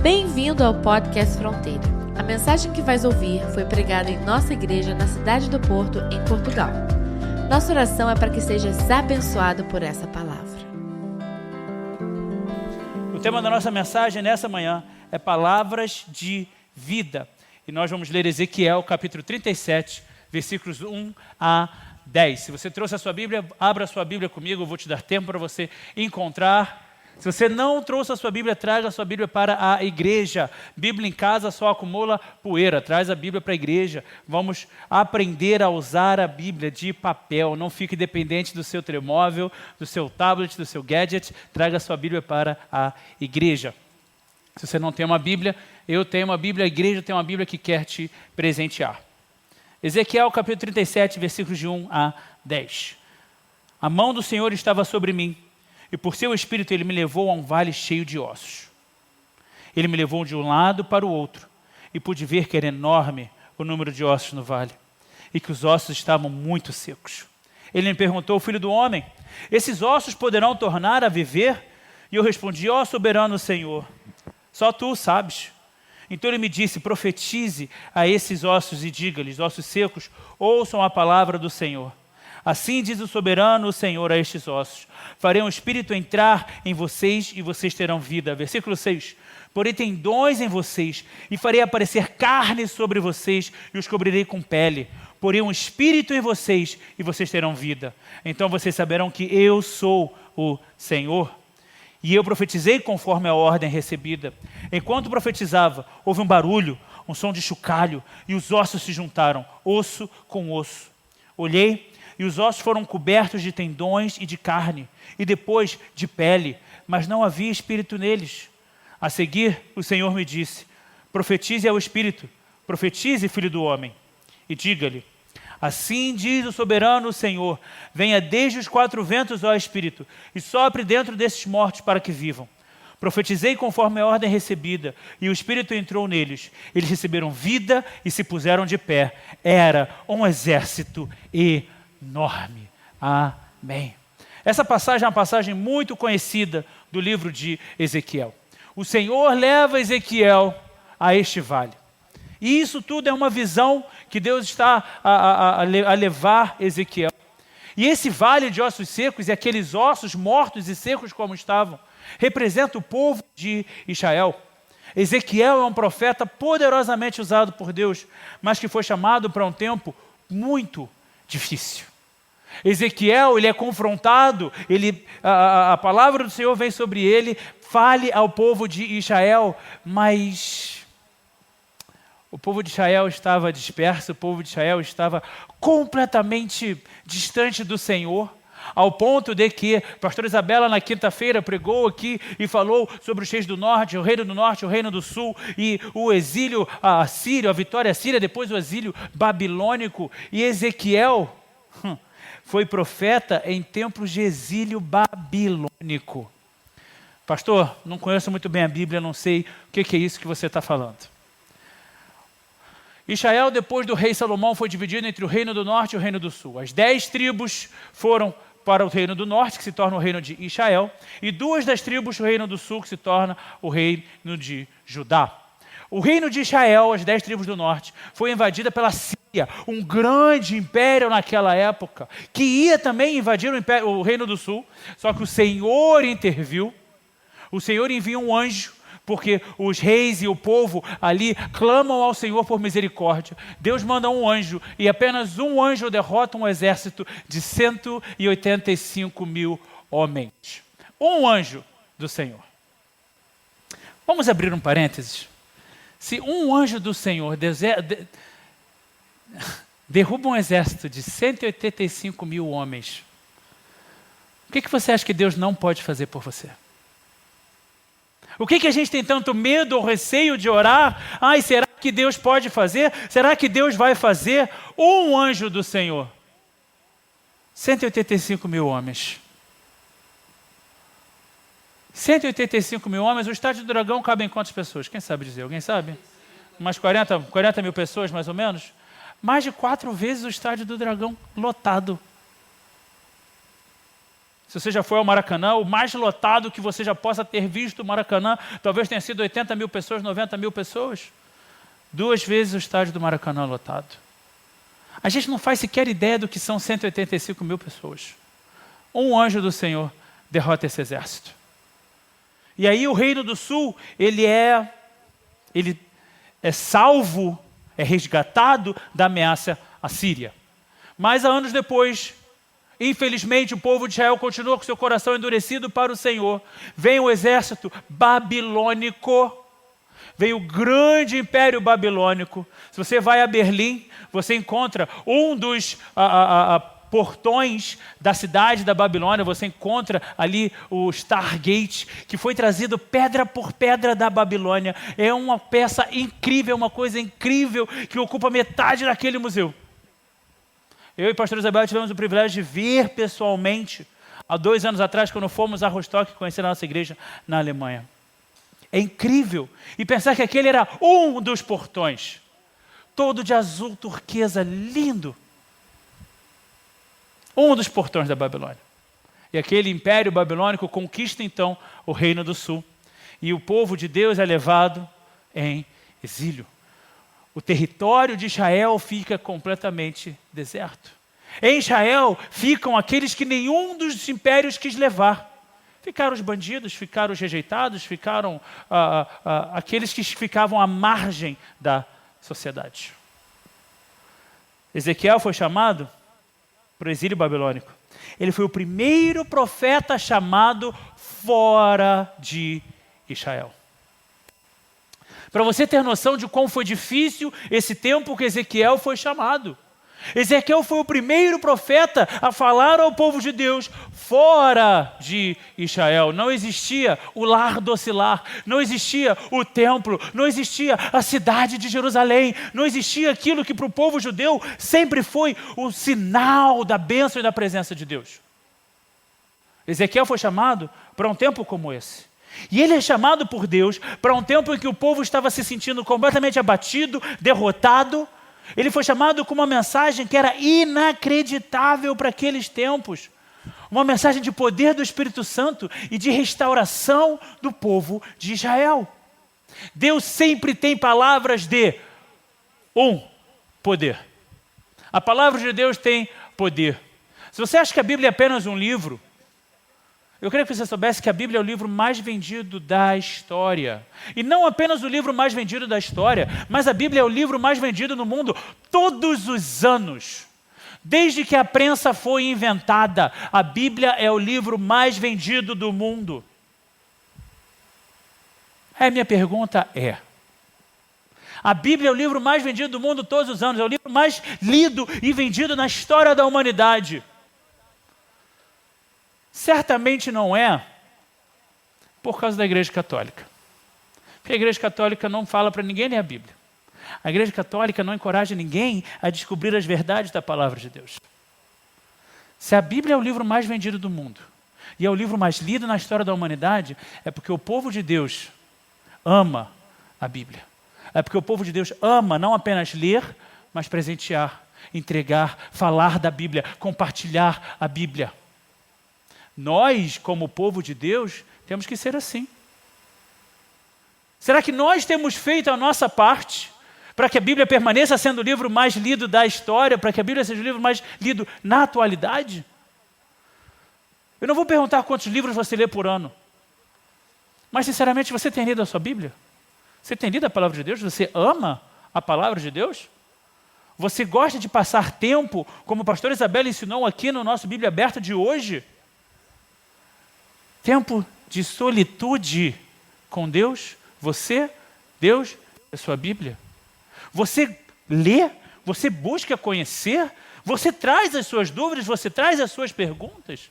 Bem-vindo ao Podcast Fronteira. A mensagem que vais ouvir foi pregada em nossa igreja na cidade do Porto, em Portugal. Nossa oração é para que sejas abençoado por essa palavra. O tema da nossa mensagem nessa manhã é palavras de vida. E nós vamos ler Ezequiel, capítulo 37, versículos 1 a 10. Se você trouxe a sua Bíblia, abra a sua Bíblia comigo, eu vou te dar tempo para você encontrar. Se você não trouxe a sua Bíblia, traga a sua Bíblia para a igreja. Bíblia em casa só acumula poeira. Traz a Bíblia para a igreja. Vamos aprender a usar a Bíblia de papel. Não fique dependente do seu telemóvel, do seu tablet, do seu gadget. Traga a sua Bíblia para a igreja. Se você não tem uma Bíblia, eu tenho uma Bíblia, a igreja tem uma Bíblia que quer te presentear. Ezequiel capítulo 37, versículos de 1 a 10. A mão do Senhor estava sobre mim, e por seu espírito ele me levou a um vale cheio de ossos. Ele me levou de um lado para o outro, e pude ver que era enorme o número de ossos no vale, e que os ossos estavam muito secos. Ele me perguntou: filho do homem, esses ossos poderão tornar a viver? E eu respondi: ó soberano Senhor, só tu sabes. Então ele me disse: profetize a esses ossos e diga-lhes: ossos secos, ouçam a palavra do Senhor. Assim diz o soberano Senhor a estes ossos: farei um espírito entrar em vocês e vocês terão vida. Versículo 6. Porém tendões em vocês, e farei aparecer carne sobre vocês, e os cobrirei com pele. Porém um espírito em vocês, e vocês terão vida. Então vocês saberão que eu sou o Senhor. E eu profetizei conforme a ordem recebida. Enquanto profetizava, houve um barulho, um som de chocalho, e os ossos se juntaram, osso com osso. Olhei, e os ossos foram cobertos de tendões e de carne, e depois de pele, mas não havia espírito neles. A seguir, o Senhor me disse: profetize ao espírito, profetize, filho do homem, e diga-lhe: assim diz o soberano Senhor, venha desde os quatro ventos, ó espírito, e sopre dentro desses mortos para que vivam. Profetizei conforme a ordem recebida, e o Espírito entrou neles. Eles receberam vida e se puseram de pé. Era um exército enorme. Amém. Essa passagem é uma passagem muito conhecida do livro de Ezequiel. O Senhor leva Ezequiel a este vale. E isso tudo é uma visão que Deus está a levar Ezequiel. E esse vale de ossos secos e aqueles ossos mortos e secos como estavam, representa o povo de Israel. Ezequiel é um profeta poderosamente usado por Deus, mas que foi chamado para um tempo muito difícil. Ezequiel, ele é confrontado, a palavra do Senhor vem sobre ele, fale ao povo de Israel, mas o povo de Israel estava disperso, o povo de Israel estava completamente distante do Senhor, ao ponto de que a pastora Isabela na quinta-feira pregou aqui e falou sobre os reis do norte, o reino do norte, o reino do sul, e o exílio assírio, a vitória assíria, depois o exílio babilônico. E Ezequiel foi profeta em tempos de exílio babilônico. Pastor, não conheço muito bem a Bíblia, não sei o que é isso que você está falando. Israel, depois do rei Salomão, foi dividido entre o reino do norte e o reino do sul. As 10 tribos foram para o reino do norte, que se torna o reino de Israel, e 2 das tribos, o reino do sul, que se torna o reino de Judá. O reino de Israel, as 10 tribos do norte, foi invadida pela Síria, um grande império naquela época, que ia também invadir o reino do sul, só que o Senhor interviu, o Senhor envia um anjo, porque os reis e o povo ali clamam ao Senhor por misericórdia. Deus manda um anjo, e apenas um anjo derrota um exército de 185 mil homens. Um anjo do Senhor. Vamos abrir um parênteses. Se um anjo do Senhor derruba um exército de 185 mil homens, o que você acha que Deus não pode fazer por você? O que a gente tem tanto medo ou receio de orar? Ai, será que Deus pode fazer? Será que Deus vai fazer? Um anjo do Senhor. 185 mil homens. 185 mil homens. O estádio do Dragão cabe em quantas pessoas? Quem sabe dizer? Alguém sabe? Umas 40 mil pessoas, mais ou menos? Mais de 4 vezes o estádio do Dragão lotado. Se você já foi ao Maracanã, o mais lotado que você já possa ter visto o Maracanã, talvez tenha sido 80 mil pessoas, 90 mil pessoas. 2 vezes o estádio do Maracanã lotado. A gente não faz sequer ideia do que são 185 mil pessoas. Um anjo do Senhor derrota esse exército. E aí o Reino do Sul, ele é salvo, é resgatado da ameaça assíria. Mas anos depois, infelizmente, o povo de Israel continua com seu coração endurecido para o Senhor. Vem o exército babilônico, vem o grande império babilônico. Se você vai a Berlim, você encontra um dos portões da cidade da Babilônia, você encontra ali o Stargate, que foi trazido pedra por pedra da Babilônia. É uma peça incrível, uma coisa incrível, que ocupa metade daquele museu. Eu e a pastora Isabel tivemos o privilégio de ver pessoalmente, há 2 anos atrás, quando fomos a Rostock conhecer a nossa igreja na Alemanha. É incrível. E pensar que aquele era um dos portões, todo de azul turquesa, lindo. Um dos portões da Babilônia. E aquele império babilônico conquista então o Reino do Sul. E o povo de Deus é levado em exílio. O território de Israel fica completamente deserto. Em Israel ficam aqueles que nenhum dos impérios quis levar. Ficaram os bandidos, ficaram os rejeitados, ficaram aqueles que ficavam à margem da sociedade. Ezequiel foi chamado para o exílio babilônico. Ele foi o primeiro profeta chamado fora de Israel. Para você ter noção de como foi difícil esse tempo que Ezequiel foi chamado. Ezequiel foi o primeiro profeta a falar ao povo de Deus fora de Israel. Não existia o lar docilar, não existia o templo, não existia a cidade de Jerusalém, não existia aquilo que para o povo judeu sempre foi o sinal da bênção e da presença de Deus. Ezequiel foi chamado para um tempo como esse. E ele é chamado por Deus para um tempo em que o povo estava se sentindo completamente abatido, derrotado. Ele foi chamado com uma mensagem que era inacreditável para aqueles tempos. Uma mensagem de poder do Espírito Santo e de restauração do povo de Israel. Deus sempre tem palavras de poder. A palavra de Deus tem poder. Se você acha que a Bíblia é apenas um livro, eu queria que você soubesse que a Bíblia é o livro mais vendido da história. E não apenas o livro mais vendido da história, mas a Bíblia é o livro mais vendido no mundo todos os anos. Desde que a prensa foi inventada, a Bíblia é o livro mais vendido do mundo. A minha pergunta é: a Bíblia é o livro mais vendido do mundo todos os anos, é o livro mais lido e vendido na história da humanidade. Certamente não é por causa da Igreja Católica. Porque a Igreja Católica não fala para ninguém ler a Bíblia. A Igreja Católica não encoraja ninguém a descobrir as verdades da palavra de Deus. Se a Bíblia é o livro mais vendido do mundo e é o livro mais lido na história da humanidade, é porque o povo de Deus ama a Bíblia. É porque o povo de Deus ama não apenas ler, mas presentear, entregar, falar da Bíblia, compartilhar a Bíblia. Nós, como povo de Deus, temos que ser assim. Será que nós temos feito a nossa parte para que a Bíblia permaneça sendo o livro mais lido da história, para que a Bíblia seja o livro mais lido na atualidade? Eu não vou perguntar quantos livros você lê por ano, mas sinceramente, você tem lido a sua Bíblia? Você tem lido a palavra de Deus? Você ama a palavra de Deus? Você gosta de passar tempo, como a pastora Isabela ensinou aqui no nosso Bíblia Aberta de hoje? Tempo de solitude com Deus, você, Deus, a sua Bíblia. Você lê, você busca conhecer, você traz as suas dúvidas, você traz as suas perguntas.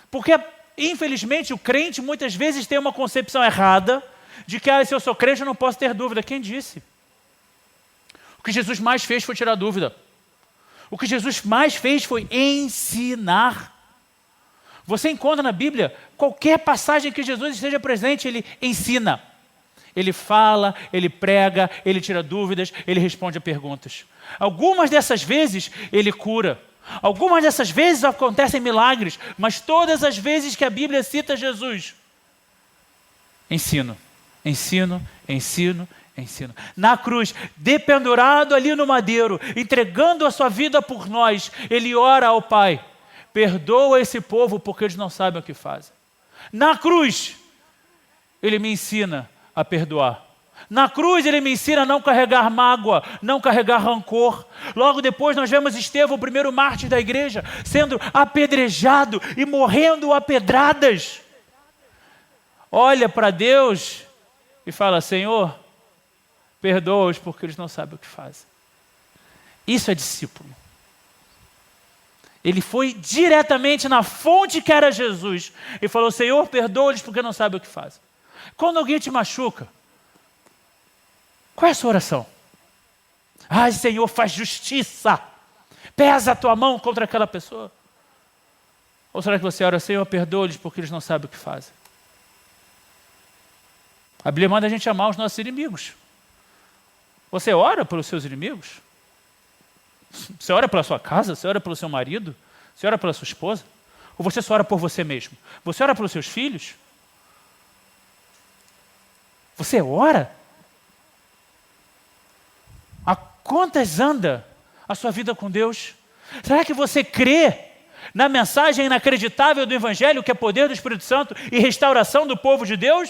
Porque, infelizmente, o crente muitas vezes tem uma concepção errada de que se eu sou crente eu não posso ter dúvida. Quem disse? O que Jesus mais fez foi tirar dúvida. O que Jesus mais fez foi ensinar. Você encontra na Bíblia, qualquer passagem que Jesus esteja presente, ele ensina. Ele fala, ele prega, ele tira dúvidas, ele responde a perguntas. Algumas dessas vezes, ele cura. Algumas dessas vezes acontecem milagres, mas todas as vezes que a Bíblia cita Jesus, ensino, ensino, ensino, ensino. Na cruz, dependurado ali no madeiro, entregando a sua vida por nós, ele ora ao Pai: perdoa esse povo porque eles não sabem o que fazem. Na cruz, ele me ensina a perdoar. Na cruz ele me ensina a não carregar mágoa, não carregar rancor. Logo depois nós vemos Estevão, o primeiro mártir da igreja, sendo apedrejado e morrendo a pedradas. Olha para Deus e fala: Senhor, perdoa-os porque eles não sabem o que fazem. Isso é discípulo. Ele foi diretamente na fonte que era Jesus e falou: Senhor, perdoa-os porque não sabem o que fazem. Quando alguém te machuca, qual é a sua oração? Ai, Senhor, faz justiça. Pesa a tua mão contra aquela pessoa. Ou será que você ora: Senhor, perdoa-lhes porque eles não sabem o que fazem? A Bíblia manda a gente amar os nossos inimigos. Você ora pelos seus inimigos? Você ora pela sua casa? Você ora pelo seu marido? Você ora pela sua esposa? Ou você só ora por você mesmo? Você ora pelos seus filhos? Você ora? A quantas anda a sua vida com Deus? Será que você crê na mensagem inacreditável do Evangelho, que é poder do Espírito Santo e restauração do povo de Deus?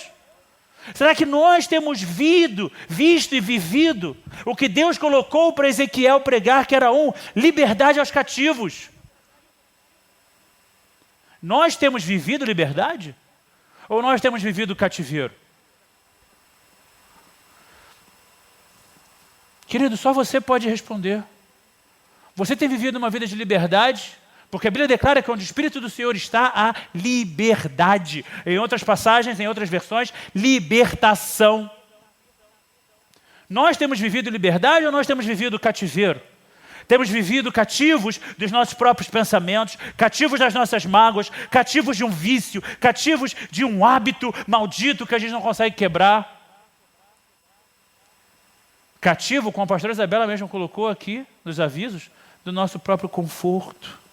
Será que nós temos visto e vivido o que Deus colocou para Ezequiel pregar, que era liberdade aos cativos? Nós temos vivido liberdade? Ou nós temos vivido cativeiro? Querido, só você pode responder. Você tem vivido uma vida de liberdade? Porque a Bíblia declara que onde o Espírito do Senhor está, há liberdade. Em outras passagens, em outras versões, libertação. Nós temos vivido liberdade ou nós temos vivido cativeiro? Temos vivido cativos dos nossos próprios pensamentos, cativos das nossas mágoas, cativos de um vício, cativos de um hábito maldito que a gente não consegue quebrar. Cativo, como a pastora Isabela mesmo colocou aqui nos avisos, do nosso próprio conforto.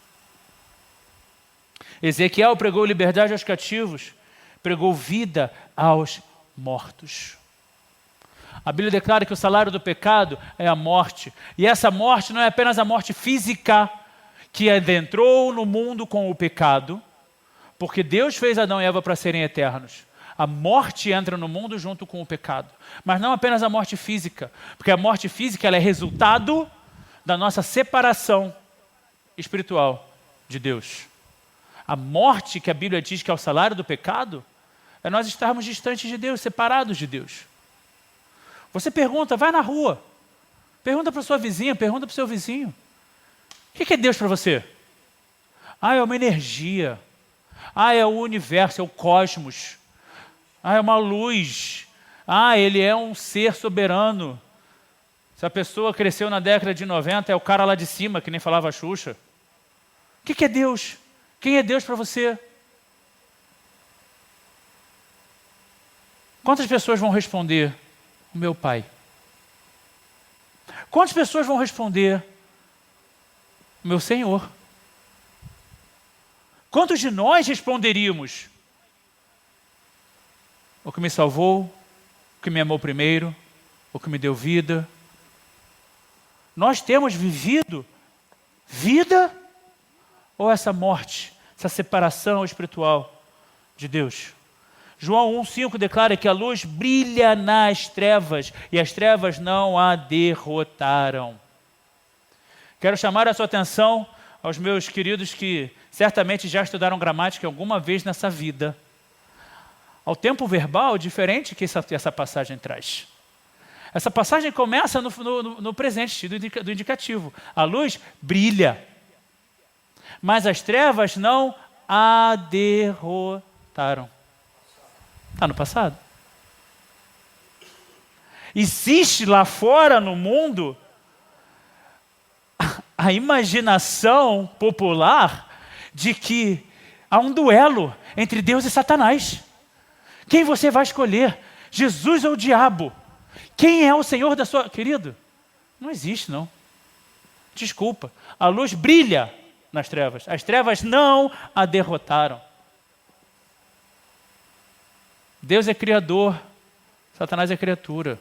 Ezequiel pregou liberdade aos cativos, pregou vida aos mortos. A Bíblia declara que o salário do pecado é a morte. E essa morte não é apenas a morte física que adentrou no mundo com o pecado, porque Deus fez Adão e Eva para serem eternos. A morte entra no mundo junto com o pecado. Mas não apenas a morte física, porque a morte física ela é resultado da nossa separação espiritual de Deus. A morte que a Bíblia diz que é o salário do pecado é nós estarmos distantes de Deus, separados de Deus. Você pergunta, vai na rua, pergunta para sua vizinha, pergunta para o seu vizinho. O que é Deus para você? Ah, é uma energia. Ah, é o universo, é o cosmos. Ah, é uma luz. Ah, ele é um ser soberano. Se a pessoa cresceu na década de 90, é o cara lá de cima, que nem falava a Xuxa. O que é Deus? Quem é Deus para você? Quantas pessoas vão responder: o meu Pai? Quantas pessoas vão responder: o meu Senhor? Quantos de nós responderíamos: o que me salvou, o que me amou primeiro, o que me deu vida? Nós temos vivido vida ou essa morte, essa separação espiritual de Deus? João 1,5 declara que a luz brilha nas trevas e as trevas não a derrotaram. Quero chamar a sua atenção aos meus queridos que certamente já estudaram gramática alguma vez nessa vida, ao tempo verbal diferente que essa passagem traz. Essa passagem começa no presente do indicativo. A luz brilha, mas as trevas não a derrotaram. Está no passado. Existe lá fora no mundo a imaginação popular de que há um duelo entre Deus e Satanás. Quem você vai escolher? Jesus ou o diabo? Quem é o Senhor da sua... Querido, não existe não. Desculpa. A luz brilha, nas trevas. As trevas não a derrotaram. Deus é criador, Satanás é criatura.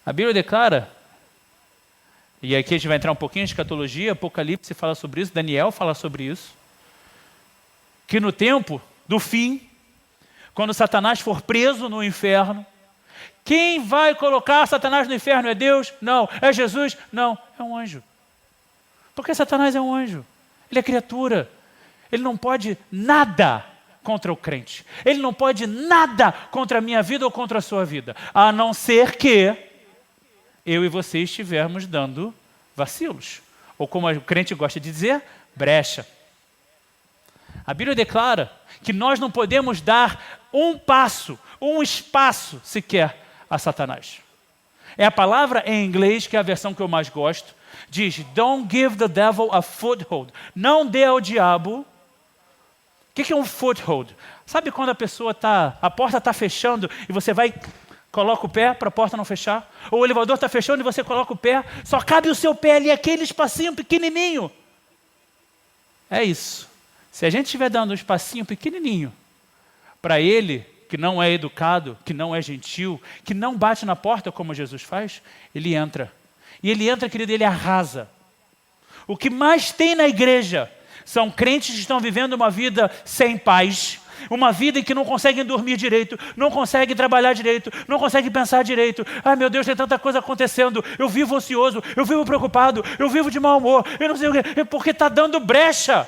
A Bíblia declara, e aqui a gente vai entrar um pouquinho em escatologia, Apocalipse fala sobre isso, Daniel fala sobre isso, que no tempo do fim, quando Satanás for preso no inferno, quem vai colocar Satanás no inferno é Deus? Não. É Jesus? Não. É um anjo. Porque Satanás é um anjo. Ele é criatura. Ele não pode nada contra o crente. Ele não pode nada contra a minha vida ou contra a sua vida. A não ser que eu e você estivermos dando vacilos. Ou como o crente gosta de dizer, brecha. A Bíblia declara que nós não podemos dar um passo, um espaço sequer a Satanás. É a palavra em inglês, que é a versão que eu mais gosto, diz, don't give the devil a foothold. Não dê ao diabo. O que é um foothold? Sabe quando a porta está fechando e você vai, coloca o pé para a porta não fechar? Ou o elevador está fechando e você coloca o pé, só cabe o seu pé ali, aquele espacinho pequenininho. É isso. Se a gente estiver dando um espacinho pequenininho para ele, que não é educado, que não é gentil, que não bate na porta como Jesus faz, ele entra. E ele entra, querido, ele arrasa. O que mais tem na igreja são crentes que estão vivendo uma vida sem paz, uma vida em que não conseguem dormir direito, não conseguem trabalhar direito, não conseguem pensar direito. Ai meu Deus, tem tanta coisa acontecendo, eu vivo ansioso, eu vivo preocupado, eu vivo de mau humor, eu não sei o quê, porque está dando brecha,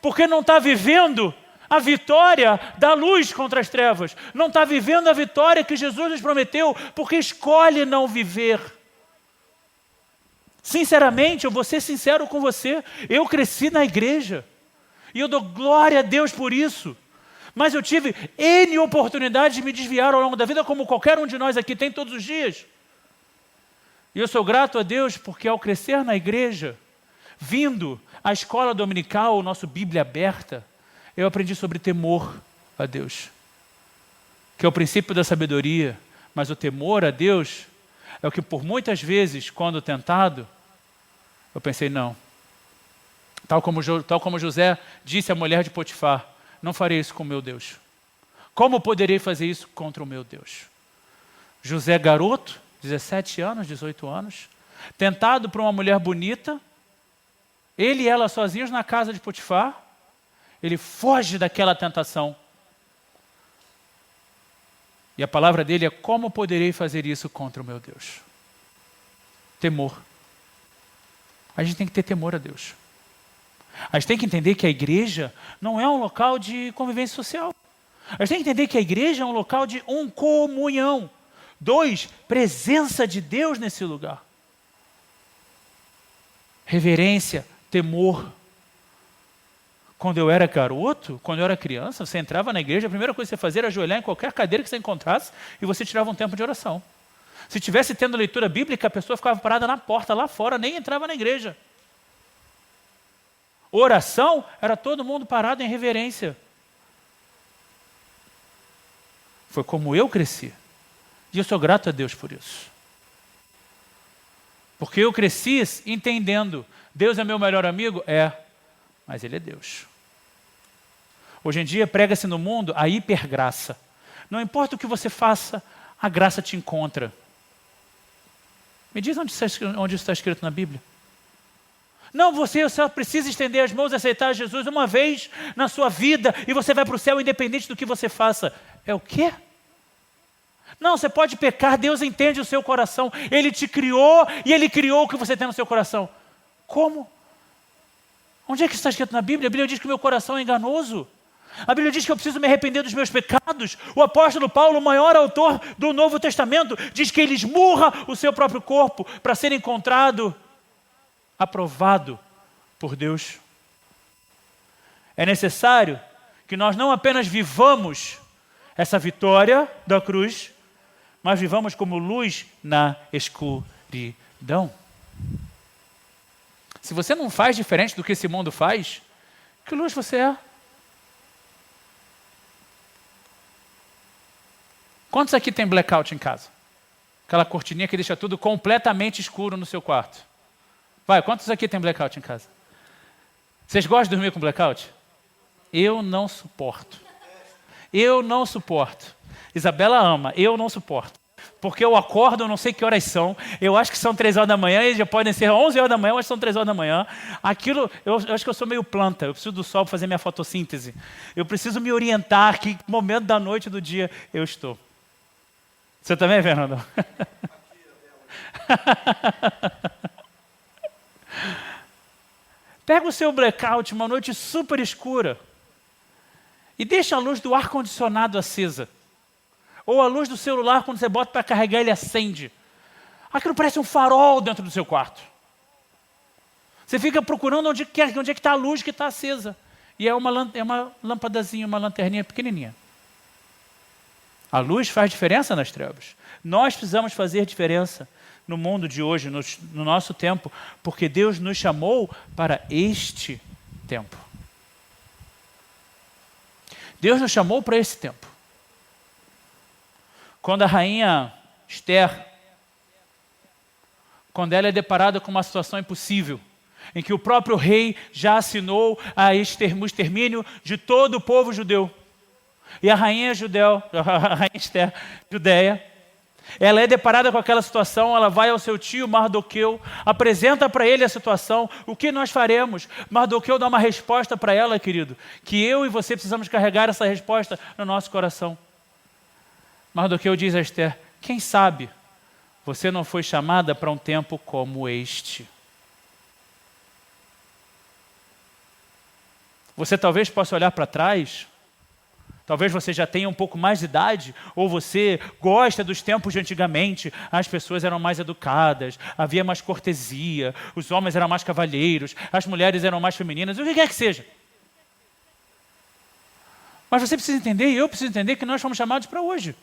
porque não está vivendo a vitória da luz contra as trevas. Não está vivendo a vitória que Jesus nos prometeu, porque escolhe não viver. Sinceramente, eu vou ser sincero com você, eu cresci na igreja, e eu dou glória a Deus por isso. Mas eu tive N oportunidades de me desviar ao longo da vida, como qualquer um de nós aqui tem todos os dias. E eu sou grato a Deus, porque ao crescer na igreja, vindo à escola dominical, o nosso Bíblia aberta, eu aprendi sobre temor a Deus, que é o princípio da sabedoria, mas o temor a Deus é o que por muitas vezes, quando tentado, eu pensei, não. Tal como José disse à mulher de Potifar, não farei isso com o meu Deus. Como poderei fazer isso contra o meu Deus? José garoto, 17 anos, 18 anos, tentado por uma mulher bonita, ele e ela sozinhos na casa de Potifar, ele foge daquela tentação. E a palavra dele é, como poderei fazer isso contra o meu Deus? Temor. A gente tem que ter temor a Deus. A gente tem que entender que a igreja não é um local de convivência social. A gente tem que entender que a igreja é um local de comunhão. 2, presença de Deus nesse lugar. Reverência, temor. Quando eu era garoto, quando eu era criança, você entrava na igreja, a primeira coisa que você fazia era ajoelhar em qualquer cadeira que você encontrasse e você tirava um tempo de oração. Se tivesse tendo leitura bíblica, a pessoa ficava parada na porta, lá fora, nem entrava na igreja. Oração era todo mundo parado em reverência. Foi como eu cresci. E eu sou grato a Deus por isso. Porque eu cresci entendendo, Deus é meu melhor amigo? É, mas Ele é Deus. Hoje em dia prega-se no mundo a hipergraça. Não importa o que você faça, a graça te encontra. Me diz onde isso está escrito na Bíblia. Não, você só precisa estender as mãos e aceitar Jesus uma vez na sua vida e você vai para o céu independente do que você faça. É o quê? Não, você pode pecar, Deus entende o seu coração. Ele te criou e Ele criou o que você tem no seu coração. Como? Onde é que está escrito na Bíblia? A Bíblia diz que o meu coração é enganoso. A Bíblia diz que eu preciso me arrepender dos meus pecados. O apóstolo Paulo, o maior autor do Novo Testamento, diz que ele esmurra o seu próprio corpo para ser encontrado, aprovado por Deus. É necessário que nós não apenas vivamos essa vitória da cruz, mas vivamos como luz na escuridão. Se você não faz diferente do que esse mundo faz, que luz você é? Quantos aqui tem blackout em casa? Aquela cortininha que deixa tudo completamente escuro no seu quarto. Vai, quantos aqui tem blackout em casa? Vocês gostam de dormir com blackout? Eu não suporto. Eu não suporto. Isabela ama, eu não suporto. Porque eu acordo, eu não sei que horas são. Eu acho que são 3 horas da manhã, e já podem ser 11 horas da manhã, mas são 3 horas da manhã. Aquilo, eu acho que eu sou meio planta, eu preciso do sol para fazer minha fotossíntese. Eu preciso me orientar que momento da noite do dia eu estou. Você também, Fernando? Pega o seu blackout, uma noite super escura, e deixa a luz do ar-condicionado acesa. Ou a luz do celular, quando você bota para carregar, ele acende. Aquilo parece um farol dentro do seu quarto. Você fica procurando onde é que está a luz que está acesa. E é uma lâmpadazinha, uma lanterninha pequenininha. A luz faz diferença nas trevas. Nós precisamos fazer diferença no mundo de hoje, no nosso tempo, porque Deus nos chamou para este tempo. Deus nos chamou para esse tempo. Quando a rainha Esther, quando ela é deparada com uma situação impossível, em que o próprio rei já assinou o extermínio de todo o povo judeu, e a rainha Esther, judeia, ela é deparada com aquela situação, ela vai ao seu tio Mardoqueu, apresenta para ele a situação, o que nós faremos? Mardoqueu dá uma resposta para ela, querido, que eu e você precisamos carregar essa resposta no nosso coração. Mardoqueu diz a Esther, quem sabe você não foi chamada para um tempo como este. Você talvez possa olhar para trás, talvez você já tenha um pouco mais de idade, ou você gosta dos tempos de antigamente, as pessoas eram mais educadas, havia mais cortesia, os homens eram mais cavalheiros, as mulheres eram mais femininas, o que quer que seja. Mas você precisa entender, e eu preciso entender, que nós fomos chamados para hoje.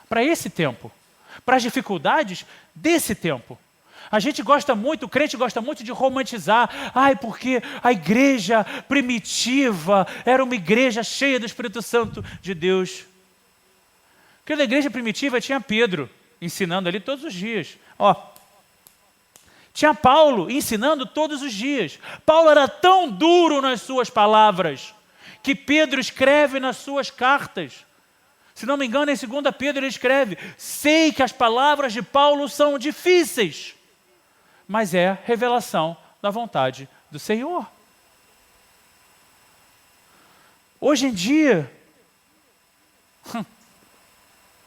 Para esse tempo, para as dificuldades desse tempo. A gente gosta muito, o crente gosta muito de romantizar. Porque a igreja primitiva era uma igreja cheia do Espírito Santo de Deus. Porque na igreja primitiva tinha Pedro ensinando ali todos os dias. Tinha Paulo ensinando todos os dias. Paulo era tão duro nas suas palavras que Pedro escreve nas suas cartas. Se não me engano, em 2 Pedro ele escreve, sei que as palavras de Paulo são difíceis, mas é revelação da vontade do Senhor. Hoje em dia,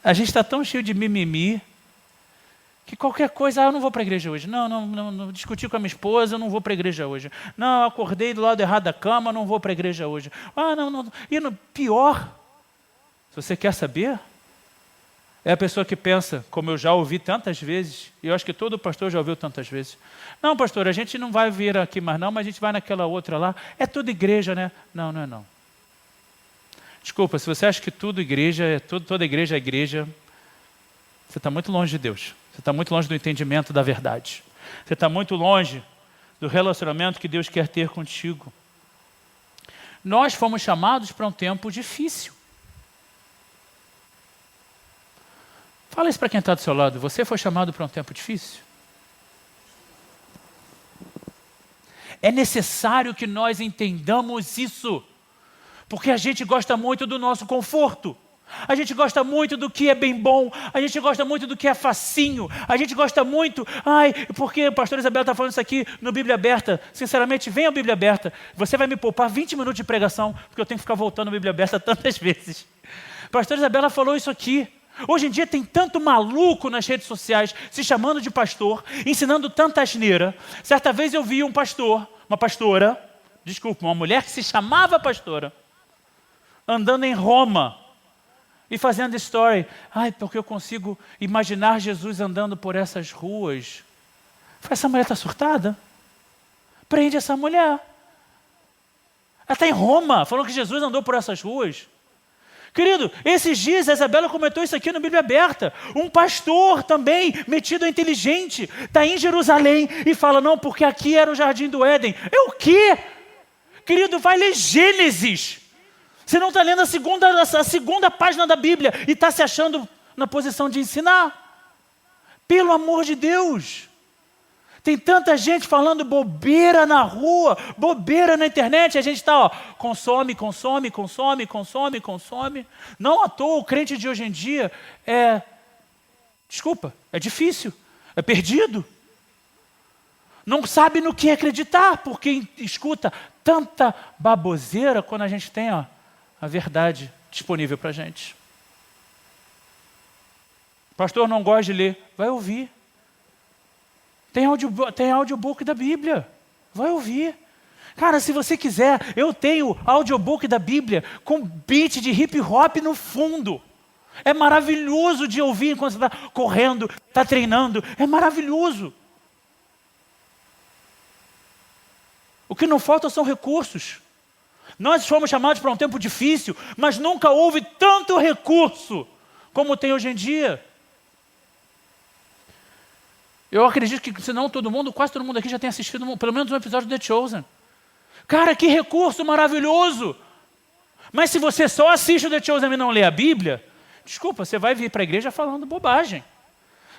a gente está tão cheio de mimimi, que qualquer coisa, eu não vou para a igreja hoje. Não, discuti com a minha esposa, eu não vou para a igreja hoje. Não, acordei do lado errado da cama, não vou para a igreja hoje. E no pior, se você quer saber, é a pessoa que pensa, como eu já ouvi tantas vezes, e eu acho que todo pastor já ouviu tantas vezes. Não, pastor, a gente não vai vir aqui mais não, mas a gente vai naquela outra lá. É tudo igreja, né? Não, não é não. Desculpa, se você acha que toda igreja é igreja, você está muito longe de Deus. Você está muito longe do entendimento da verdade. Você está muito longe do relacionamento que Deus quer ter contigo. Nós fomos chamados para um tempo difícil. Fala isso para quem está do seu lado. Você foi chamado para um tempo difícil? É necessário que nós entendamos isso, porque a gente gosta muito do nosso conforto. A gente gosta muito do que é bem bom, a gente gosta muito do que é facinho, a gente gosta muito, porque a pastora Isabela está falando isso aqui no Bíblia Aberta. Sinceramente, venha a Bíblia Aberta, você vai me poupar 20 minutos de pregação, porque eu tenho que ficar voltando a Bíblia Aberta tantas vezes. A pastora Isabela falou isso aqui. Hoje em dia tem tanto maluco nas redes sociais se chamando de pastor, ensinando tanta asneira. Certa vez eu vi uma mulher que se chamava pastora, andando em Roma e fazendo story. Porque eu consigo imaginar Jesus andando por essas ruas. Essa mulher está surtada? Prende essa mulher. Ela está em Roma, falando que Jesus andou por essas ruas. Querido, esses dias a Isabela comentou isso aqui no Bíblia Aberta. Um pastor também, metido a inteligente, está em Jerusalém e fala, não, porque aqui era o Jardim do Éden. É o quê? Querido, vai ler Gênesis. Você não está lendo a segunda página da Bíblia e está se achando na posição de ensinar. Pelo amor de Deus. Tem tanta gente falando bobeira na rua, bobeira na internet, a gente está, consome. Não à toa o crente de hoje em dia é difícil, é perdido. Não sabe no que acreditar, porque escuta tanta baboseira quando a gente tem a verdade disponível para a gente. Pastor, não gosta de ler, vai ouvir. Tem audiobook da Bíblia, vai ouvir. Cara, se você quiser, eu tenho audiobook da Bíblia com beat de hip hop no fundo. É maravilhoso de ouvir enquanto você está correndo, está treinando, é maravilhoso. O que não falta são recursos. Nós fomos chamados para um tempo difícil, mas nunca houve tanto recurso como tem hoje em dia. Eu acredito que, se não todo mundo, quase todo mundo aqui já tem assistido pelo menos um episódio de The Chosen. Cara, que recurso maravilhoso! Mas se você só assiste o The Chosen e não lê a Bíblia, desculpa, você vai vir para a igreja falando bobagem.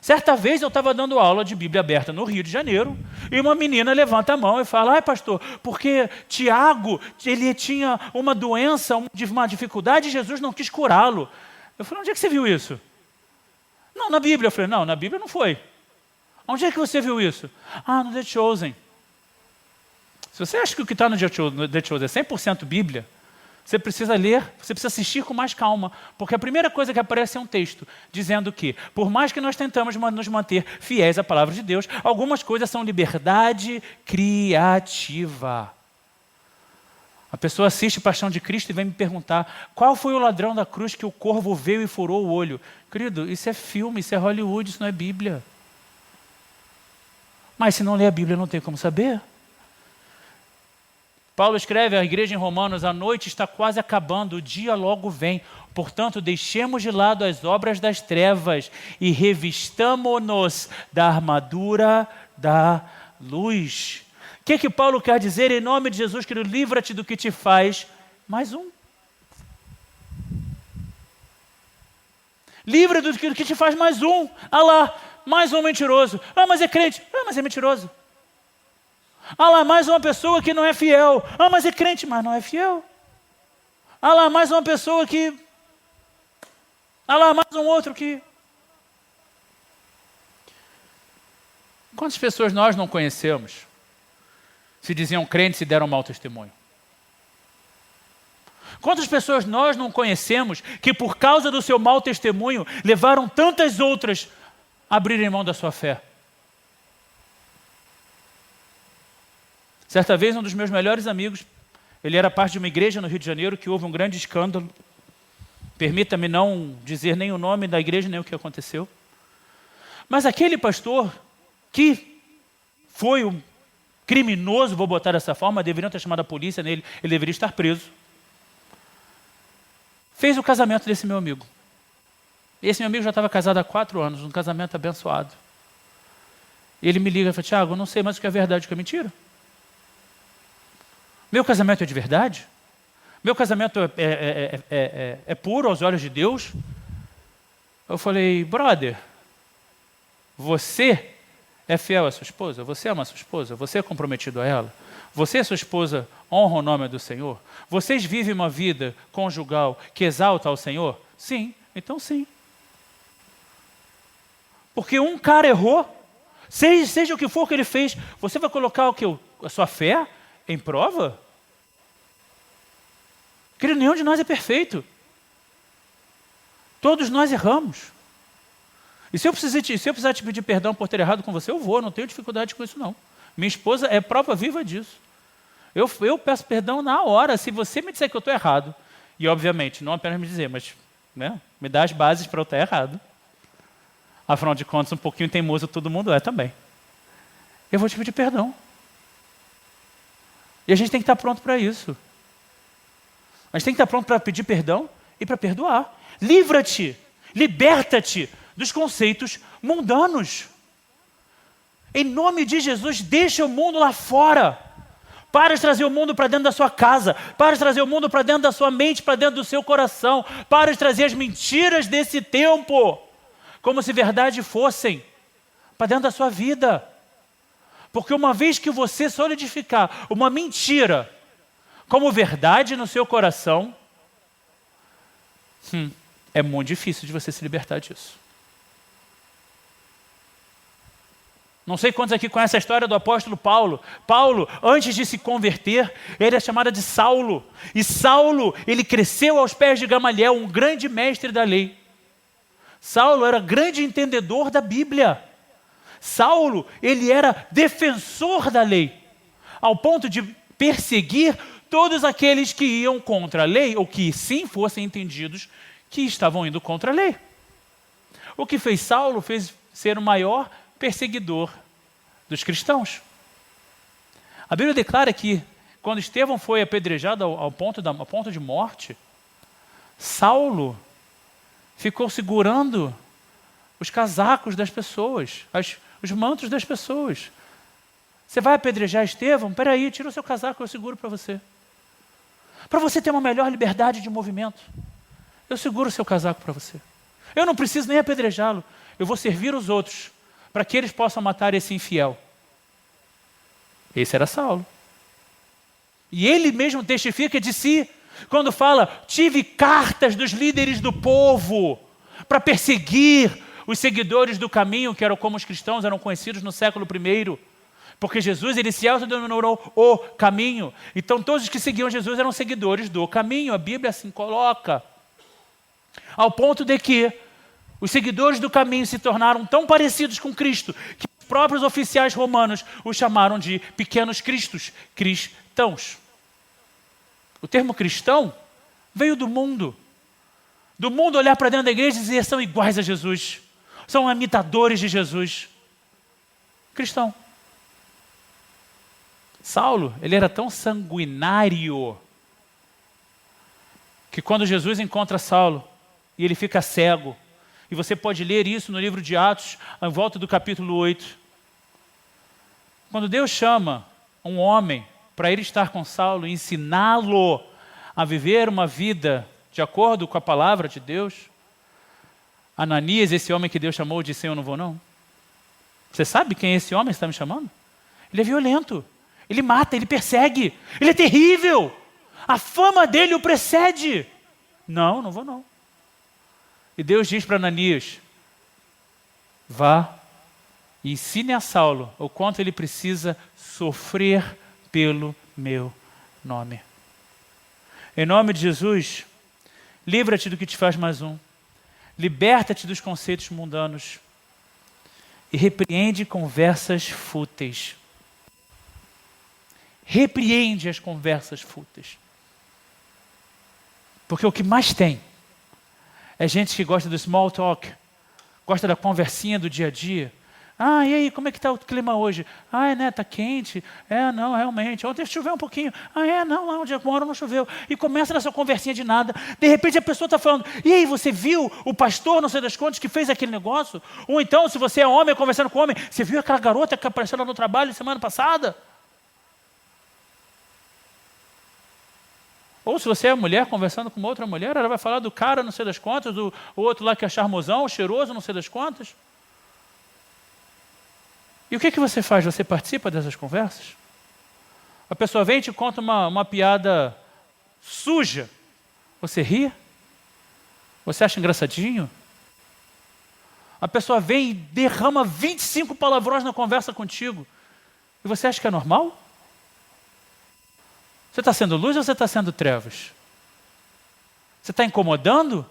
Certa vez eu estava dando aula de Bíblia aberta no Rio de Janeiro, e uma menina levanta a mão e fala, ai pastor, porque Tiago, ele tinha uma doença, uma dificuldade, e Jesus não quis curá-lo. Eu falei, onde é que você viu isso? Não, na Bíblia. Eu falei, não, na Bíblia não foi. Onde é que você viu isso? Ah, no The Chosen. Se você acha que o que está no The Chosen é 100% Bíblia, você precisa ler, você precisa assistir com mais calma, porque a primeira coisa que aparece é um texto, dizendo que, por mais que nós tentamos nos manter fiéis à palavra de Deus, algumas coisas são liberdade criativa. A pessoa assiste Paixão de Cristo e vem me perguntar, qual foi o ladrão da cruz que o corvo veio e furou o olho? Querido, isso é filme, isso é Hollywood, isso não é Bíblia. Mas se não ler a Bíblia, não tem como saber. Paulo escreve à igreja em Romanos, a noite está quase acabando, o dia logo vem. Portanto, deixemos de lado as obras das trevas e revistamo-nos da armadura da luz. O que Paulo quer dizer? Em nome de Jesus, que livra-te do que te faz mais um. Livra do que te faz mais um. Ah lá, mais um mentiroso. Ah, mas é crente. Ah, mas é mentiroso. Ah lá, mais uma pessoa que não é fiel. Ah, mas é crente, mas não é fiel. Ah lá, mais uma pessoa que... Ah lá, mais um outro que... Quantas pessoas nós não conhecemos se diziam crentes e deram mau testemunho? Quantas pessoas nós não conhecemos que, por causa do seu mau testemunho, levaram tantas outras a abrirem mão da sua fé? Certa vez, um dos meus melhores amigos, ele era parte de uma igreja no Rio de Janeiro que houve um grande escândalo. Permita-me não dizer nem o nome da igreja, nem o que aconteceu. Mas aquele pastor, que foi um criminoso, vou botar dessa forma, deveriam ter chamado a polícia nele, ele deveria estar preso. Fez o casamento desse meu amigo. Esse meu amigo já estava casado há 4 anos, um casamento abençoado. E ele me liga e fala, Tiago, eu não sei mais o que é verdade e o que é mentira. Meu casamento é de verdade? Meu casamento é puro aos olhos de Deus? Eu falei, brother, você é fiel à sua esposa? Você ama a sua esposa? Você é comprometido a ela? Você e a sua esposa honram o nome do Senhor? Vocês vivem uma vida conjugal que exalta ao Senhor? Sim, então sim. Porque um cara errou, seja o que for que ele fez, você vai colocar o quê? A sua fé em prova? Querido, nenhum de nós é perfeito. Todos nós erramos. E se eu precisar te pedir perdão por ter errado com você, eu vou, não tenho dificuldade com isso não. Minha esposa é prova viva disso. Eu peço perdão na hora, se você me disser que eu estou errado. E obviamente, não apenas me dizer, mas me dá as bases para eu estar errado. Afinal de contas, um pouquinho teimoso todo mundo é também. Eu vou te pedir perdão. E a gente tem que estar pronto para isso. A gente tem que estar pronto para pedir perdão e para perdoar. Livra-te, liberta-te dos conceitos mundanos. Em nome de Jesus, deixa o mundo lá fora. Para de trazer o mundo para dentro da sua casa. Para de trazer o mundo para dentro da sua mente, para dentro do seu coração. Para de trazer as mentiras desse tempo, como se verdade fossem, para dentro da sua vida. Porque uma vez que você solidificar uma mentira como verdade no seu coração, é muito difícil de você se libertar disso. Não sei quantos aqui conhecem a história do apóstolo Paulo. Paulo, antes de se converter, ele é chamado de Saulo. E Saulo, ele cresceu aos pés de Gamaliel, um grande mestre da lei. Saulo era grande entendedor da Bíblia. Saulo, ele era defensor da lei, ao ponto de perseguir todos aqueles que iam contra a lei, ou que sim fossem entendidos que estavam indo contra a lei. O que fez Saulo fez ser o maior perseguidor dos cristãos. A Bíblia declara que quando Estevão foi apedrejado ao ponto de morte, Saulo ficou segurando os casacos das pessoas, os mantos das pessoas. Você vai apedrejar Estevão? Peraí, tira o seu casaco, eu seguro para você. Para você ter uma melhor liberdade de movimento, eu seguro o seu casaco para você. Eu não preciso nem apedrejá-lo, eu vou servir os outros, para que eles possam matar esse infiel. Esse era Saulo. E ele mesmo testifica de si, quando fala, tive cartas dos líderes do povo, para perseguir os seguidores do caminho, que eram como os cristãos eram conhecidos no século I. Porque Jesus, ele se autodenominou o caminho. Então todos os que seguiam Jesus eram seguidores do caminho. A Bíblia assim coloca. Ao ponto de que os seguidores do caminho se tornaram tão parecidos com Cristo, que os próprios oficiais romanos os chamaram de pequenos cristos, cristãos. O termo cristão veio do mundo. Do mundo olhar para dentro da igreja e dizer, são iguais a Jesus. São imitadores de Jesus. Cristão. Saulo, ele era tão sanguinário que quando Jesus encontra Saulo e ele fica cego, e você pode ler isso no livro de Atos, em volta do capítulo 8. Quando Deus chama um homem para ele estar com Saulo e ensiná-lo a viver uma vida de acordo com a palavra de Deus, Ananias, esse homem que Deus chamou, disse, eu não vou não. Você sabe quem é esse homem que está me chamando? Ele é violento, ele mata, ele persegue, ele é terrível. A fama dele o precede. Não, não vou não. E Deus diz para Ananias, vá e ensine a Saulo o quanto ele precisa sofrer pelo meu nome. Em nome de Jesus, livra-te do que te faz mais um. Liberta-te dos conceitos mundanos e repreende conversas fúteis. Repreende as conversas fúteis. Porque o que mais tem é gente que gosta do small talk, gosta da conversinha do dia a dia. Ah, e aí, como é que está o clima hoje? Ah, né, está quente. É, não, realmente. Ontem choveu um pouquinho. Ah, é, não, lá onde eu moro não choveu. E começa nessa conversinha de nada. De repente a pessoa está falando, e aí, você viu o pastor, não sei das quantas, que fez aquele negócio? Ou então, se você é homem, conversando com homem, você viu aquela garota que apareceu lá no trabalho semana passada? Ou se você é mulher conversando com outra mulher, ela vai falar do cara, não sei das quantas, do outro lá que é charmosão, cheiroso, não sei das quantas. E o que você faz? Você participa dessas conversas? A pessoa vem e te conta uma piada suja. Você ri? Você acha engraçadinho? A pessoa vem e derrama 25 palavrões na conversa contigo. E você acha que é normal? Você está sendo luz ou você está sendo trevas? Você está incomodando?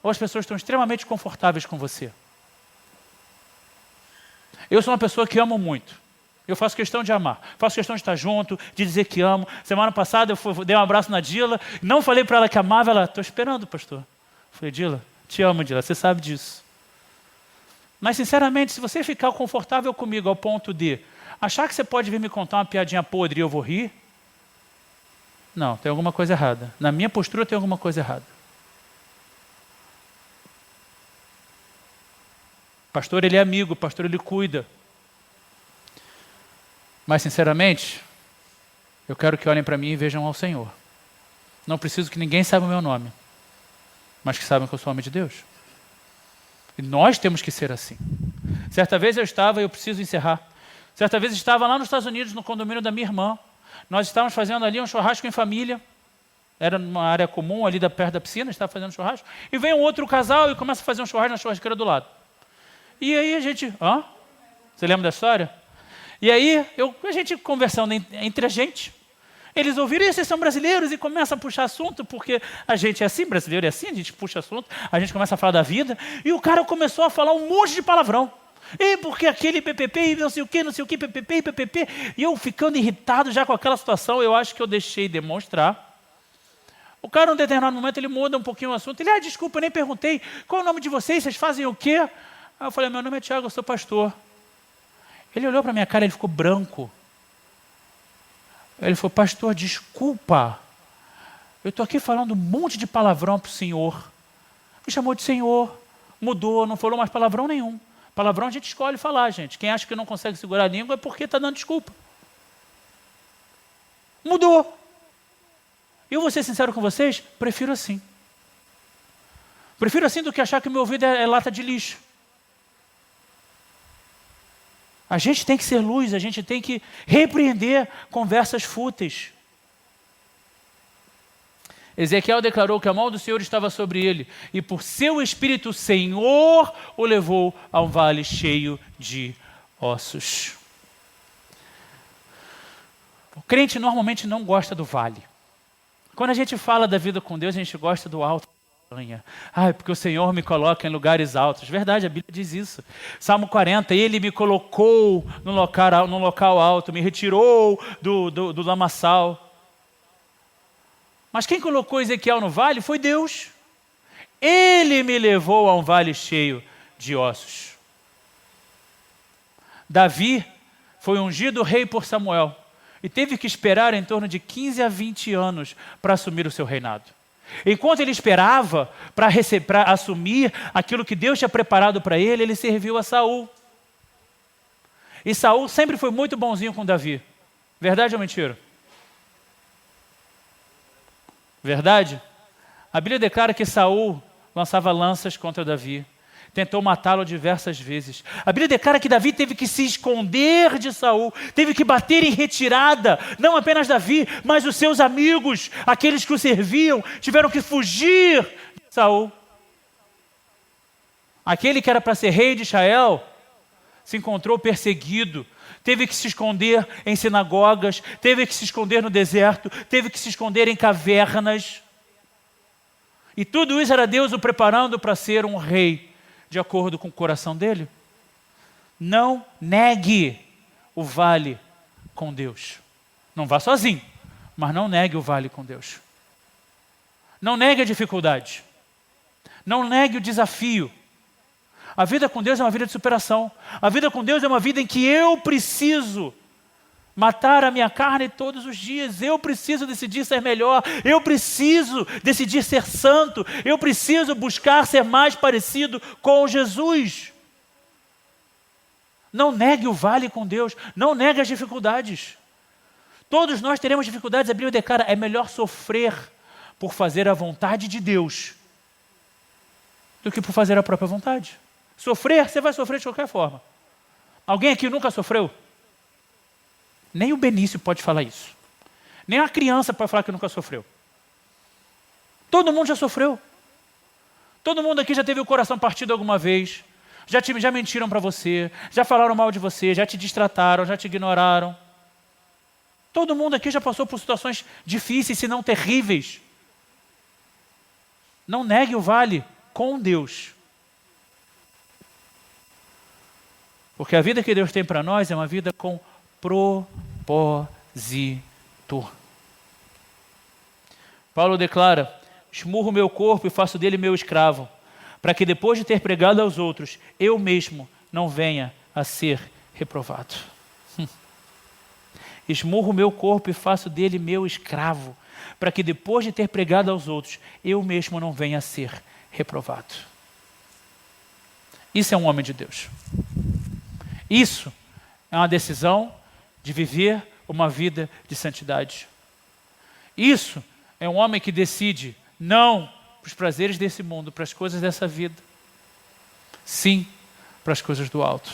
Ou as pessoas estão extremamente confortáveis com você? Eu sou uma pessoa que amo muito. Eu faço questão de amar. Faço questão de estar junto, de dizer que amo. Semana passada eu dei um abraço na Dila. Não falei para ela que amava. Ela, estou esperando, pastor. Eu falei, Dila, te amo, Dila. Você sabe disso. Mas, sinceramente, se você ficar confortável comigo ao ponto de achar que você pode vir me contar uma piadinha podre e eu vou rir, não, tem alguma coisa errada. Na minha postura tem alguma coisa errada. Pastor, ele é amigo, pastor, ele cuida. Mas, sinceramente, eu quero que olhem para mim e vejam ao Senhor. Não preciso que ninguém saiba o meu nome, mas que saibam que eu sou homem de Deus. E nós temos que ser assim. Certa vez eu preciso encerrar. Certa vez estava lá nos Estados Unidos, no condomínio da minha irmã. Nós estávamos fazendo ali um churrasco em família. Era numa área comum, ali perto da piscina, estava fazendo churrasco. E vem um outro casal e começa a fazer um churrasco na churrasqueira do lado. E aí a gente... Você lembra da história? E aí a gente conversando entre a gente. Eles ouviram, vocês são brasileiros, e começam a puxar assunto, porque a gente é assim, brasileiro é assim, a gente puxa assunto, a gente começa a falar da vida. E o cara começou a falar um monte de palavrão. E porque aquele PPP, e não sei o que, PPP, PPP. E eu ficando irritado já com aquela situação, eu acho que eu deixei demonstrar. O cara, num determinado momento, ele muda um pouquinho o assunto. Ele, desculpa, eu nem perguntei, qual é o nome de vocês? Vocês fazem o quê? Aí eu falei, meu nome é Tiago, eu sou pastor. Ele olhou para a minha cara, ele ficou branco. Ele falou, pastor, desculpa. Eu estou aqui falando um monte de palavrão para o senhor. Me chamou de senhor, mudou, não falou mais palavrão nenhum. Palavrão a gente escolhe falar, gente. Quem acha que não consegue segurar a língua é porque está dando desculpa. Mudou. Eu vou ser sincero com vocês, prefiro assim. Prefiro assim do que achar que o meu ouvido é lata de lixo. A gente tem que ser luz, a gente tem que repreender conversas fúteis. Ezequiel declarou que a mão do Senhor estava sobre ele, e por seu espírito o Senhor o levou a um vale cheio de ossos. O crente normalmente não gosta do vale. Quando a gente fala da vida com Deus, a gente gosta do alto. Porque o Senhor me coloca em lugares altos. Verdade, a Bíblia diz isso. Salmo 40, Ele me colocou no local alto, me retirou do lamaçal. Mas quem colocou Ezequiel no vale foi Deus. Ele me levou a um vale cheio de ossos. Davi foi ungido rei por Samuel e teve que esperar em torno de 15 a 20 anos para assumir o seu reinado. Enquanto ele esperava para assumir aquilo que Deus tinha preparado para ele, ele serviu a Saul. E Saul sempre foi muito bonzinho com Davi. Verdade ou mentira? Verdade? A Bíblia declara que Saul lançava lanças contra Davi. Tentou matá-lo diversas vezes. A Bíblia declara que Davi teve que se esconder de Saul, teve que bater em retirada. Não apenas Davi, mas os seus amigos, aqueles que o serviam, tiveram que fugir de Saul. Aquele que era para ser rei de Israel se encontrou perseguido, teve que se esconder em sinagogas, teve que se esconder no deserto, teve que se esconder em cavernas. E tudo isso era Deus o preparando para ser um rei, de acordo com o coração dele. Não negue o vale com Deus. Não vá sozinho, mas não negue o vale com Deus. Não negue a dificuldade. Não negue o desafio. A vida com Deus é uma vida de superação. A vida com Deus é uma vida em que eu preciso matar a minha carne todos os dias. Eu preciso decidir ser melhor. Eu preciso decidir ser santo. Eu preciso buscar ser mais parecido com Jesus. Não negue o vale com Deus. Não negue as dificuldades. Todos nós teremos dificuldades. A Bíblia declara, é melhor sofrer por fazer a vontade de Deus do que por fazer a própria vontade. Sofrer, você vai sofrer de qualquer forma. Alguém aqui nunca sofreu? Nem o Benício pode falar isso. Nem a criança pode falar que nunca sofreu. Todo mundo já sofreu. Todo mundo aqui já teve o coração partido alguma vez. Já mentiram para você. Já falaram mal de você. Já te distrataram. Já te ignoraram. Todo mundo aqui já passou por situações difíceis, se não terríveis. Não negue o vale com Deus. Porque a vida que Deus tem para nós é uma vida com propósito. Paulo declara, esmurro meu corpo e faço dele meu escravo, para que depois de ter pregado aos outros, eu mesmo não venha a ser reprovado. Esmurro meu corpo e faço dele meu escravo, para que depois de ter pregado aos outros, eu mesmo não venha a ser reprovado. Isso é um homem de Deus. Isso é uma decisão de viver uma vida de santidade. Isso é um homem que decide não para os prazeres desse mundo, para as coisas dessa vida. Sim, para as coisas do alto.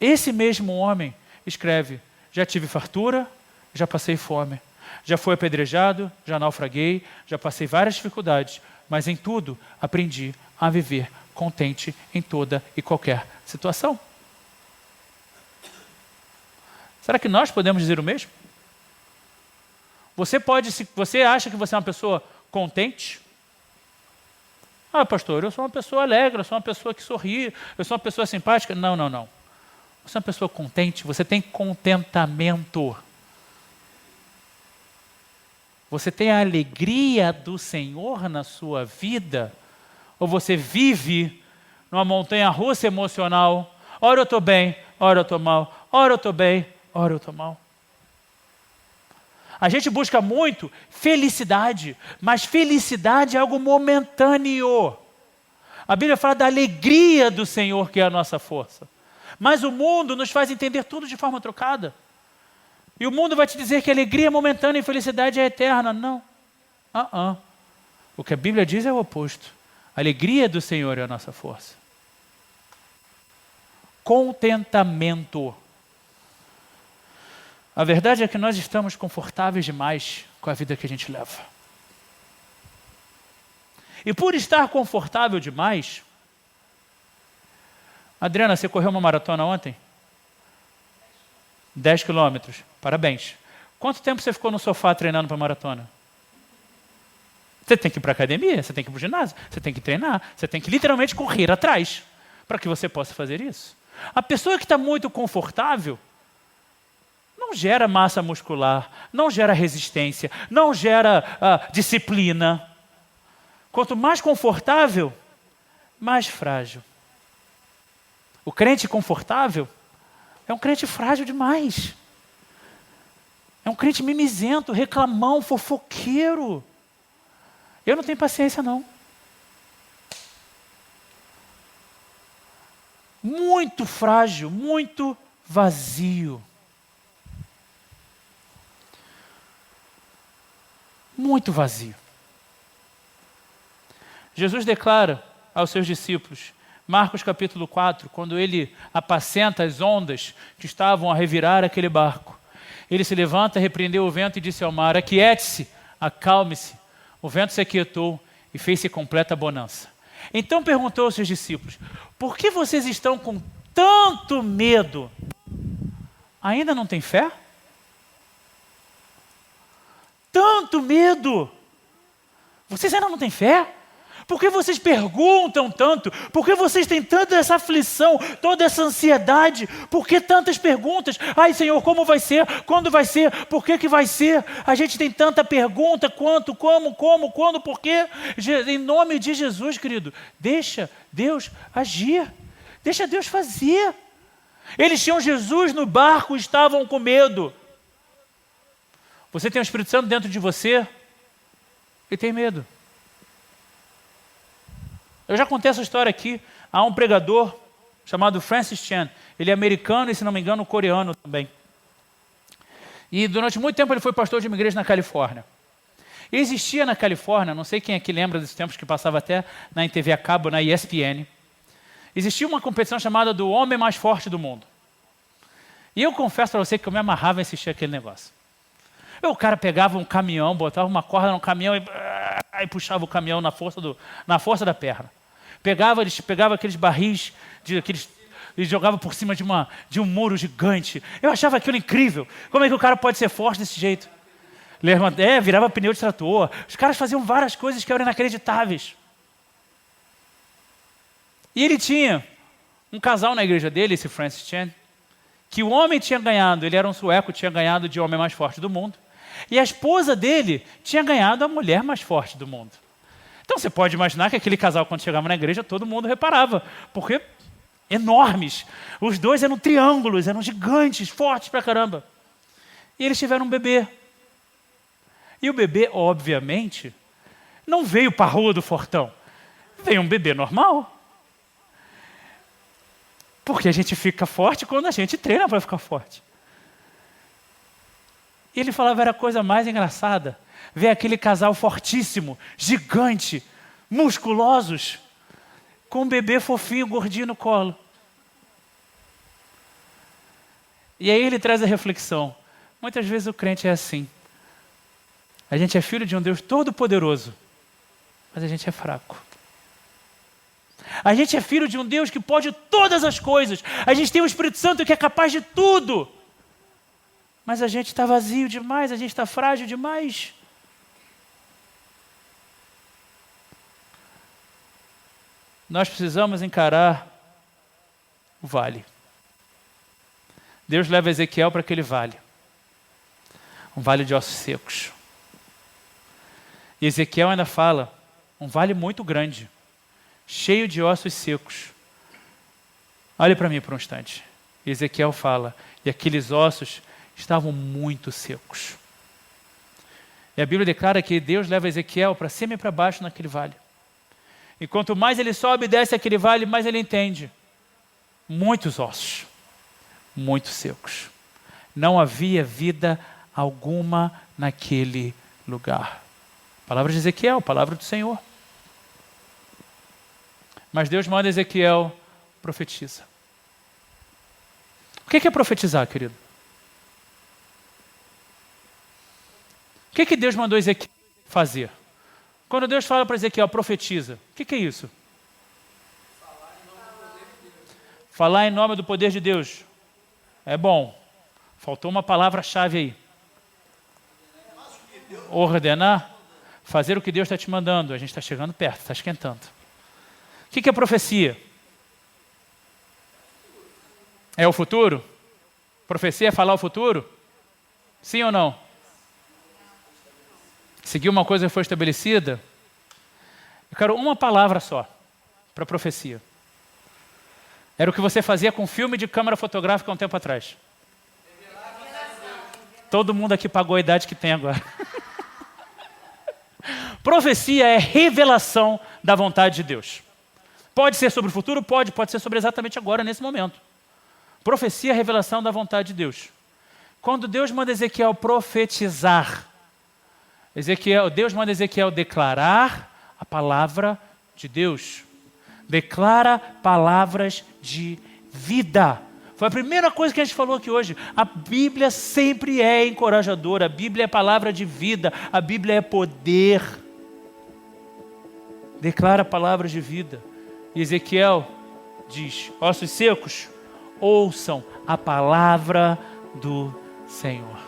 Esse mesmo homem escreve: já tive fartura, já passei fome. Já fui apedrejado, já naufraguei, já passei várias dificuldades, mas em tudo aprendi a viver contente em toda e qualquer situação. Será que nós podemos dizer o mesmo? Você acha que você é uma pessoa contente? Ah, pastor, eu sou uma pessoa alegre, eu sou uma pessoa que sorri, eu sou uma pessoa simpática. Não. Você é uma pessoa contente, você tem contentamento. Você tem a alegria do Senhor na sua vida? Ou você vive numa montanha-russa emocional? Ora eu estou bem, ora eu estou mal, ora eu estou bem, ora eu estou mal. A gente busca muito felicidade, mas felicidade é algo momentâneo. A Bíblia fala da alegria do Senhor, que é a nossa força. Mas o mundo nos faz entender tudo de forma trocada. E o mundo vai te dizer que alegria é momentânea e felicidade é eterna. Não. O que a Bíblia diz é o oposto. A alegria do Senhor é a nossa força. Contentamento. A verdade é que nós estamos confortáveis demais com a vida que a gente leva. E por estar confortável demais... Adriana, você correu uma maratona ontem? 10 quilômetros. Parabéns. Quanto tempo você ficou no sofá treinando para a maratona? Você tem que ir para a academia, você tem que ir para o ginásio, você tem que treinar, você tem que literalmente correr atrás para que você possa fazer isso. A pessoa que está muito confortável não gera massa muscular, não gera resistência, não gera disciplina. Quanto mais confortável, mais frágil. O crente confortável é um crente frágil demais. É um crente mimizento, reclamão, fofoqueiro. Eu não tenho paciência, não. Muito frágil, muito vazio. Muito vazio. Jesus declara aos seus discípulos, Marcos capítulo 4, quando ele apacenta as ondas que estavam a revirar aquele barco. Ele se levanta, repreendeu o vento e disse ao mar: aquiete-se, acalme-se. O vento se aquietou e fez-se completa bonança. Então perguntou aos seus discípulos: por que vocês estão com tanto medo? Ainda não têm fé? Tanto medo! Vocês ainda não têm fé? Por que vocês perguntam tanto? Por que vocês têm tanta essa aflição, toda essa ansiedade? Por que tantas perguntas? Ai, Senhor, como vai ser? Quando vai ser? Por que vai ser? A gente tem tanta pergunta, quanto, como, quando, por quê? Em nome de Jesus, querido, deixa Deus agir. Deixa Deus fazer. Eles tinham Jesus no barco e estavam com medo. Você tem o Espírito Santo dentro de você e tem medo. Eu já contei essa história aqui. Há um pregador chamado Francis Chan. Ele é americano e, se não me engano, coreano também. E durante muito tempo ele foi pastor de uma igreja na Califórnia. E existia na Califórnia, não sei quem aqui lembra desses tempos que passava até na TV a cabo, na ESPN, existia uma competição chamada do Homem Mais Forte do Mundo. E eu confesso para você que eu me amarrava em assistir aquele negócio. O cara pegava um caminhão, botava uma corda no caminhão e puxava o caminhão na força da perna. Eles pegavam aqueles barris, e jogava por cima de um muro gigante. Eu achava aquilo incrível. Como é que o cara pode ser forte desse jeito? Virava pneu de trator. Os caras faziam várias coisas que eram inacreditáveis. E ele tinha um casal na igreja dele, esse Francis Chan, que o homem tinha ganhado, ele era um sueco, tinha ganhado de homem mais forte do mundo. E a esposa dele tinha ganhado a mulher mais forte do mundo. Então você pode imaginar que aquele casal, quando chegava na igreja, todo mundo reparava, porque enormes. Os dois eram triângulos, eram gigantes, fortes pra caramba. E eles tiveram um bebê. E o bebê, obviamente, não veio parrudo, fortão. Veio um bebê normal. Porque a gente fica forte quando a gente treina para ficar forte. E ele falava, era a coisa mais engraçada, ver aquele casal fortíssimo, gigante, musculosos, com um bebê fofinho, gordinho no colo. E aí ele traz a reflexão. Muitas vezes o crente é assim. A gente é filho de um Deus todo-poderoso, mas a gente é fraco. A gente é filho de um Deus que pode todas as coisas. A gente tem o Espírito Santo que é capaz de tudo. Mas a gente está vazio demais, a gente está frágil demais. Nós precisamos encarar o vale. Deus leva Ezequiel para aquele vale. Um vale de ossos secos. E Ezequiel ainda fala, um vale muito grande, cheio de ossos secos. Olhe para mim por um instante. Ezequiel fala, e aqueles ossos estavam muito secos. E a Bíblia declara que Deus leva Ezequiel para cima e para baixo naquele vale. E quanto mais ele sobe e desce aquele vale, mais ele entende. Muitos ossos, muito secos. Não havia vida alguma naquele lugar. Palavra de Ezequiel, palavra do Senhor. Mas Deus manda Ezequiel profetiza. O que é profetizar, querido? O que Deus mandou Ezequiel fazer? Quando Deus fala para Ezequiel, profetiza, o que é isso? Falar em nome do poder de Deus. É bom. Faltou uma palavra-chave aí. Ordenar. Fazer o que Deus está te mandando. A gente está chegando perto, está esquentando. O que é profecia? É o futuro? Profecia é falar o futuro? Sim ou não? Seguir uma coisa que foi estabelecida? Eu quero uma palavra só para profecia. Era o que você fazia com filme de câmera fotográfica há um tempo atrás. Todo mundo aqui pagou a idade que tem agora. Profecia é revelação da vontade de Deus. Pode ser sobre o futuro? Pode ser sobre exatamente agora, nesse momento. Profecia é revelação da vontade de Deus. Quando Deus manda Ezequiel profetizar, Deus manda Ezequiel declarar a palavra de Deus. Declara palavras de vida. Foi a primeira coisa que a gente falou aqui hoje. A Bíblia sempre é encorajadora. A Bíblia é palavra de vida. A Bíblia é poder. Declara palavras de vida. E Ezequiel diz, ossos secos, ouçam a palavra do Senhor.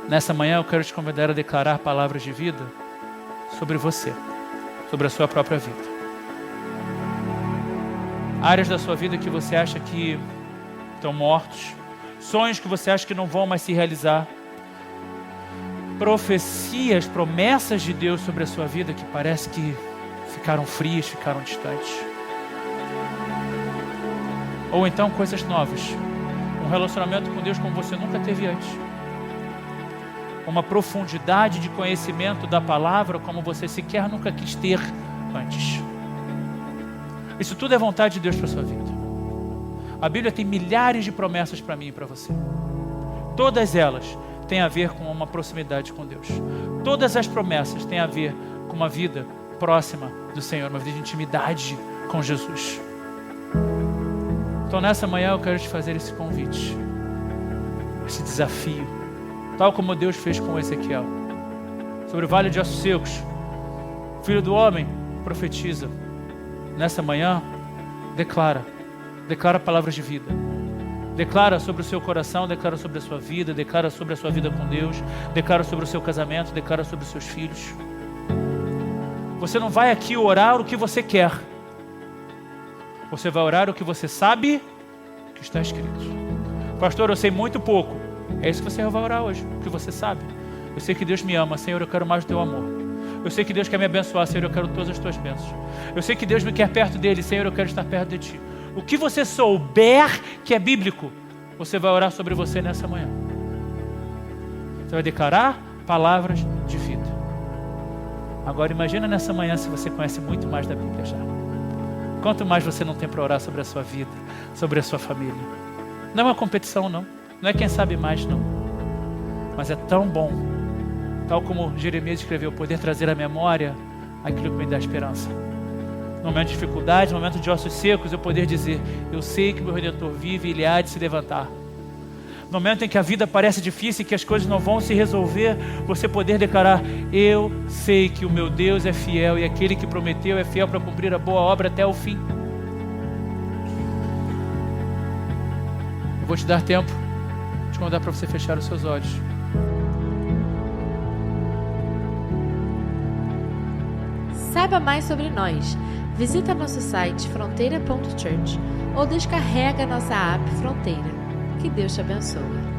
Nessa manhã eu quero te convidar a declarar palavras de vida sobre você, sobre a sua própria vida. Áreas da sua vida que você acha que estão mortos, sonhos que você acha que não vão mais se realizar, profecias, promessas de Deus sobre a sua vida que parece que ficaram frias, ficaram distantes. Ou então coisas novas, um relacionamento com Deus como você nunca teve antes. Uma profundidade de conhecimento da palavra como você sequer nunca quis ter antes. Isso tudo é vontade de Deus para a sua vida. A Bíblia tem milhares de promessas para mim e para você. Todas elas têm a ver com uma proximidade com Deus. Todas as promessas têm a ver com uma vida próxima do Senhor, uma vida de intimidade com Jesus. Então nessa manhã eu quero te fazer esse convite, esse desafio, tal como Deus fez com Ezequiel. Sobre o vale de ossos secos, filho do homem, profetiza. Nessa manhã, declara palavras de vida. Declara sobre o seu coração, declara sobre a sua vida, declara sobre a sua vida com Deus, declara sobre o seu casamento, declara sobre os seus filhos. Você não vai aqui orar o que você quer. Você vai orar o que você sabe que está escrito. Pastor, eu sei muito pouco. É isso que você vai orar hoje, o que você sabe. Eu sei que Deus me ama, Senhor, eu quero mais do teu amor. Eu sei que Deus quer me abençoar, Senhor, eu quero todas as tuas bênçãos. Eu sei que Deus me quer perto dele, Senhor, eu quero estar perto de ti. O que você souber que é bíblico, você vai orar sobre você nessa manhã. Você vai declarar palavras de vida. Agora imagina nessa manhã se você conhece muito mais da Bíblia já. Quanto mais você não tem para orar sobre a sua vida, sobre a sua família. Não é uma competição, não. Não é quem sabe mais, não. Mas é tão bom, tal como Jeremias escreveu, poder trazer à memória aquilo que me dá esperança. no momento de dificuldade, no momento de ossos secos, eu poder dizer: eu sei que meu Redentor vive e Ele há de se levantar. No momento em que a vida parece difícil e que as coisas não vão se resolver, você poder declarar: eu sei que o meu Deus é fiel e aquele que prometeu é fiel para cumprir a boa obra até o fim. Eu vou te dar tempo de convidar para você fechar os seus olhos. Saiba mais sobre nós. Visita nosso site fronteira.church ou descarrega nossa app Fronteira. Que Deus te abençoe.